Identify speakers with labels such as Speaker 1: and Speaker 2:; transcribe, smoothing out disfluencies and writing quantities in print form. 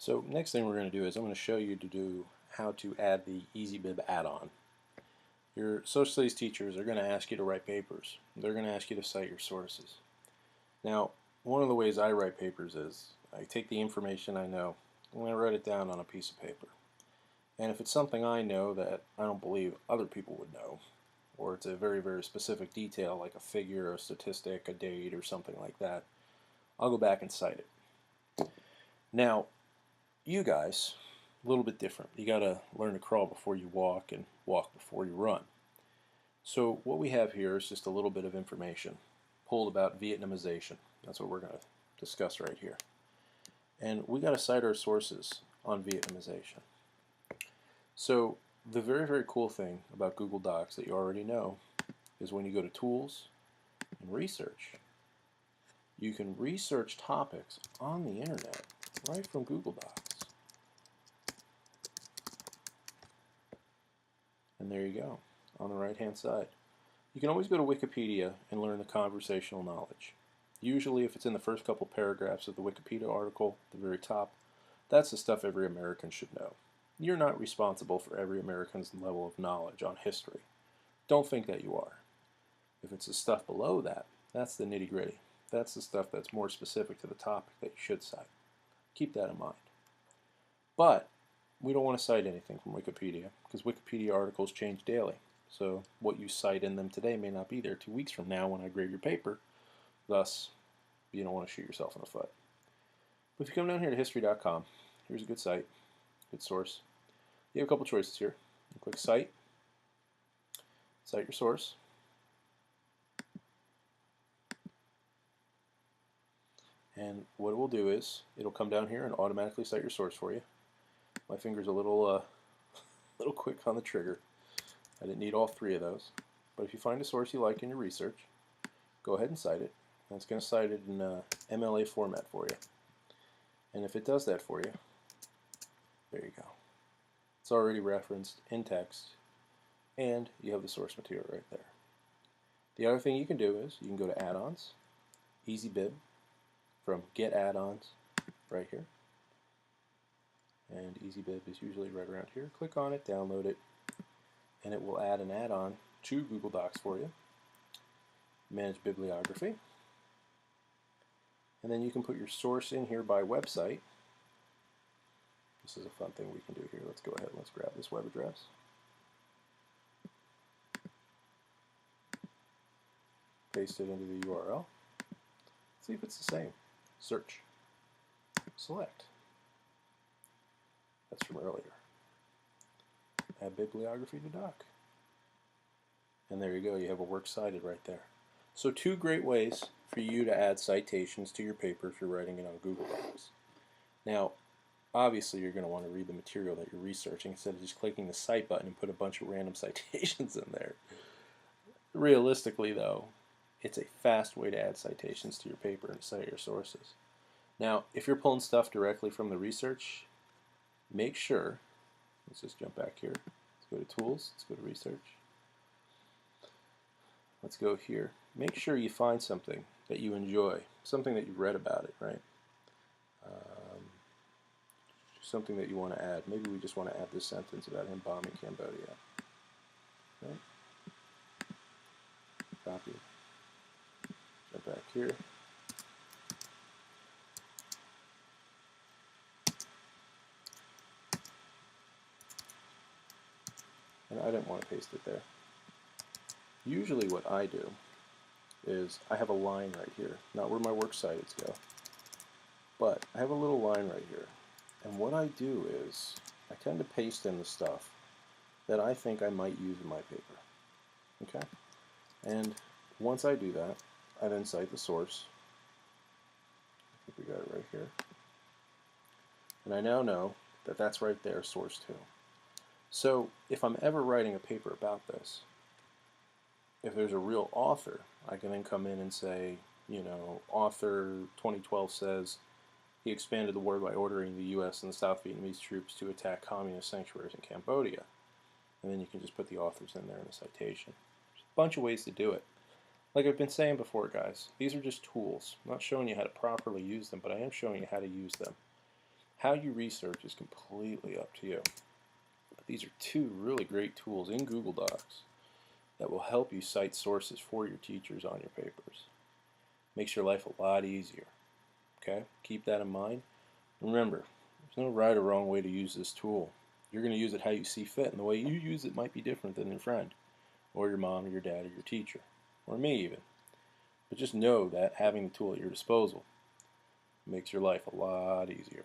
Speaker 1: So next thing we're going to do is I'm going to show you to do how to add the EasyBib add-on. Your social studies teachers are going to ask you to write papers. They're going to ask you to cite your sources. Now, one of the ways I write papers is I take the information I know and I write it down on a piece of paper. And if it's something I know that I don't believe other people would know, or it's a very, very specific detail like a figure, a statistic, a date, or something like that, I'll go back and cite it. Now, you guys, a little bit different. You got to learn to crawl before you walk and walk before you run. So what we have here is just a little bit of information pulled about Vietnamization. That's what we're going to discuss right here. And we got to cite our sources on Vietnamization. So the very, very cool thing about Google Docs that you already know is when you go to Tools and Research, you can research topics on the internet right from Google Docs. And there you go, on the right-hand side. You can always go to Wikipedia and learn the conversational knowledge. Usually, if it's in the first couple paragraphs of the Wikipedia article, at the very top, that's the stuff every American should know. You're not responsible for every American's level of knowledge on history. Don't think that you are. If it's the stuff below that, that's the nitty-gritty. That's the stuff that's more specific to the topic that you should cite. Keep that in mind. But we don't want to cite anything from Wikipedia because Wikipedia articles change daily. So what you cite in them today may not be there 2 weeks from now when I grade your paper. Thus, you don't want to shoot yourself in the foot. But if you come down here to history.com, here's a good site, good source. You have a couple choices here. You click Cite, cite your source. And what it will do is it'll come down here and automatically cite your source for you. My finger's a little quick on the trigger. I didn't need all three of those. But if you find a source you like in your research, go ahead and cite it. And it's going to cite it in MLA format for you. And if it does that for you, there you go. It's already referenced in text, and you have the source material right there. The other thing you can do is you can go to Add-ons, EasyBib, from Get Add-ons right here. And EasyBib is usually right around here. Click on it, download it, and it will add an add-on to Google Docs for you. Manage bibliography. And then you can put your source in here by website. This is a fun thing we can do here. Let's go ahead and let's grab this web address. Paste it into the URL. See if it's the same. Search. Select. That's from earlier. Add bibliography to doc. And there you go, you have a works cited right there. So two great ways for you to add citations to your paper if you're writing it on Google Docs. Now, obviously you're going to want to read the material that you're researching instead of just clicking the cite button and put a bunch of random citations in there. Realistically though, it's a fast way to add citations to your paper and cite your sources. Now, if you're pulling stuff directly from the research, make sure, let's just jump back here, let's go to Tools, let's go to Research, let's go here. Make sure you find something that you enjoy, something that you read about it, right? Something that you want to add. Maybe we just want to add this sentence about him bombing Cambodia. Right? Copy. Jump back here. And I didn't want to paste it there. Usually what I do is I have a line right here, not where my works cited go, but I have a little line right here. And what I do is I tend to paste in the stuff that I think I might use in my paper. Okay? And once I do that, I then cite the source. I think we got it right here. And I now know that that's right there, source 2. So if I'm ever writing a paper about this, if there's a real author, I can then come in and say, you know, author 2012 says he expanded the war by ordering the U.S. and the South Vietnamese troops to attack communist sanctuaries in Cambodia. And then you can just put the authors in there in a citation. There's a bunch of ways to do it. Like I've been saying before, guys, these are just tools. I'm not showing you how to properly use them, but I am showing you how to use them. How you research is completely up to you. But these are two really great tools in Google Docs that will help you cite sources for your teachers on your papers. Makes your life a lot easier. Okay? Keep that in mind. Remember, there's no right or wrong way to use this tool. You're going to use it how you see fit, and the way you use it might be different than your friend, or your mom, or your dad, or your teacher, or me even. But just know that having the tool at your disposal makes your life a lot easier.